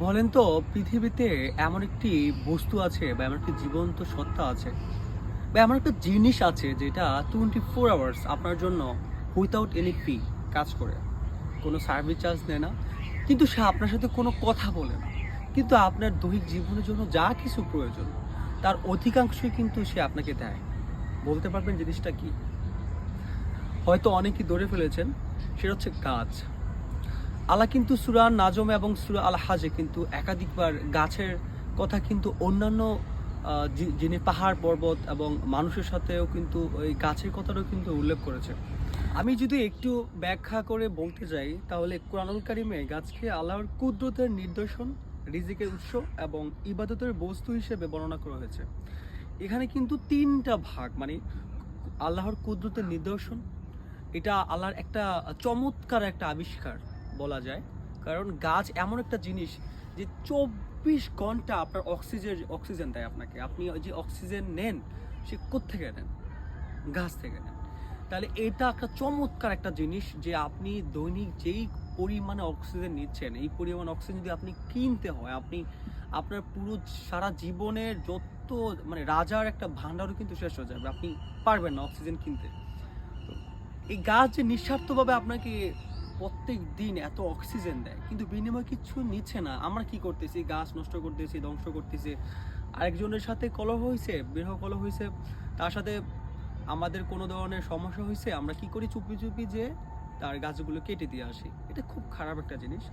বলেন তো, পৃথিবীতে এমন একটি বস্তু আছে বা এমন একটি জীবন্ত সত্তা আছে বা এমন একটা জিনিস আছে যেটা 24 আওয়ার্স আপনার জন্য উইথাউট এনি ফি কাজ করে। কোনো সার্ভিস চার্জ নেয় না, কিন্তু সে আপনার সাথে কোনো কথা বলে না, কিন্তু আপনার দৈহিক জীবনের জন্য যা কিছু প্রয়োজন তার অধিকাংশই কিন্তু সে আপনাকে দেয়। বলতে পারবেন জিনিসটা কি? হয়তো অনেকেই ধরে ফেলেছেন, সেটা হচ্ছে গাছ। আল্লাহ কিন্তু সূরা নাজম এবং সূরা আল হাজে কিন্তু একাধিকবার গাছের কথা কিন্তু অন্যান্য যিনি পাহাড় পর্বত এবং মানুষের সাথেও কিন্তু ওই গাছের কথাটাও কিন্তু উল্লেখ করেছে। আমি যদি একটু ব্যাখ্যা করে বলতে যাই, তাহলে কোরআনুল কারিমে গাছকে আল্লাহর কুদরতের নিদর্শন, রিজিকের উৎস এবং ইবাদতের বস্তু হিসেবে বর্ণনা করা হয়েছে। এখানে কিন্তু তিনটা ভাগ, মানে আল্লাহর কুদরতের নিদর্শন, এটা আল্লাহর একটা চমৎকার একটা আবিষ্কার বলা যায়। কারণ গাছ এমন একটা জিনিস যে 24 ঘন্টা আপনার অক্সিজেন দেয় আপনাকে। আপনি ওই যে অক্সিজেন নেন, সে কোত্থেকে নেন? গাছ থেকে নেন। তাহলে এটা একটা চমৎকার একটা জিনিস যে আপনি দৈনিক যেই পরিমাণে অক্সিজেন নিচ্ছেন, এই পরিমাণ অক্সিজেন যদি আপনি কিনতে হয়, আপনি আপনার পুরো সারা জীবনের যত মানে রাজার একটা ভান্ডারও কিন্তু শেষ হয়ে যাবে, আপনি পারবেন না অক্সিজেন কিনতে। এই গাছ যে নিঃস্বার্থভাবে আপনাকে প্রত্যেক দিন এত অক্সিজেন দেয়, কিন্তু বিনিময়ে কিছু নিচ্ছে না। আমরা কি করতেছি? গাছ নষ্ট করতেছি, ধ্বংস করতেছি। আরেকজনের সাথে কলহ হয়েছে, বিরহ কলহ হয়েছে, তার সাথে আমাদের কোনো ধরনের সমস্যা হয়েছে, আমরা কি করি? চুপি চুপি যে তার গাছগুলো কেটে দিয়ে আসি। এটা খুব খারাপ একটা জিনিস।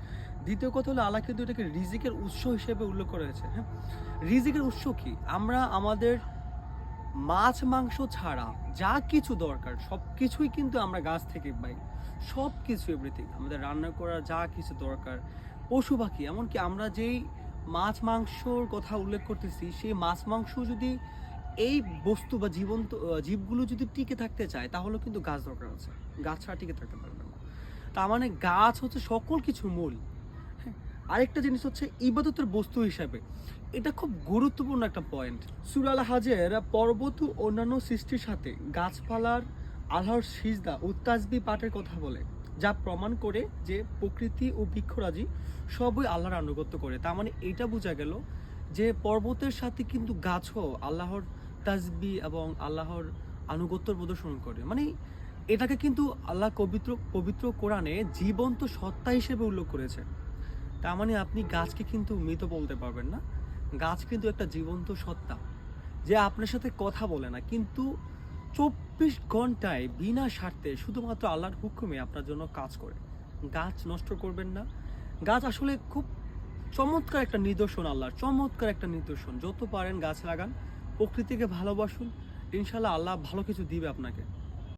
দ্বিতীয় কথা হলো, আল্লাহ কিন্তু এটাকে রিজিকের উৎস হিসেবে উল্লেখ করা হয়েছে। হ্যাঁ, রিজিকের উৎস কি? আমরা আমাদের মাছ মাংস ছাড়া যা কিছু দরকার সব কিছুই কিন্তু আমরা গাছ থেকে পাই। সব কিছু, এভরিথিং, আমাদের রান্না করার যা কিছু দরকার, পশু পাখি, এমনকি আমরা যেই মাছ মাংসর কথা উল্লেখ করতেছি, সেই মাছ মাংস যদি এই বস্তু বা জীবন্ত জীবগুলো যদি টিকে থাকতে চায়, তাহলে কিন্তু গাছ দরকার আছে। গাছ ছাড়া টিকে থাকতে পারবে না। তার মানে গাছ হচ্ছে সকল কিছুর মূল। হ্যাঁ, আরেকটা জিনিস হচ্ছে ইবাদতের বস্তু হিসাবে। এটা খুব গুরুত্বপূর্ণ একটা পয়েন্ট। সূরা আল হাজের পর্বত ও অন্যান্য সৃষ্টির সাথে গাছপালার আল্লাহর সিজদা ও তাসবিহ পাঠের কথা বলে, যা প্রমাণ করে যে প্রকৃতি ও বৃক্ষরাজি সবই আল্লাহর আনুগত্য করে। তার মানে এটা বোঝা গেল যে পর্বতের সাথে কিন্তু গাছও আল্লাহর তাসবিহ এবং আল্লাহর আনুগত্য প্রদর্শন করে। মানে এটাকে কিন্তু আল্লাহ পবিত্র পবিত্র কোরআনে জীবন্ত সত্তা হিসেবে উল্লেখ করেছে। তার মানে আপনি গাছকে কিন্তু মৃত বলতে পারবেন না। গাছ কিন্তু একটা জীবন্ত সত্তা, যে আপনার সাথে কথা বলে না, কিন্তু 24 ঘন্টায় বিনা স্বার্থে শুধুমাত্র আল্লাহর হুকুমে আপনার জন্য কাজ করে। গাছ নষ্ট করবেন না। গাছ আসলে খুব চমৎকার একটা নিদর্শন, আল্লাহর চমৎকার একটা নিদর্শন। যত পারেন গাছ লাগান, প্রকৃতিকে ভালোবাসুন, ইনশাল্লাহ আল্লাহ ভালো কিছু দিবে আপনাকে।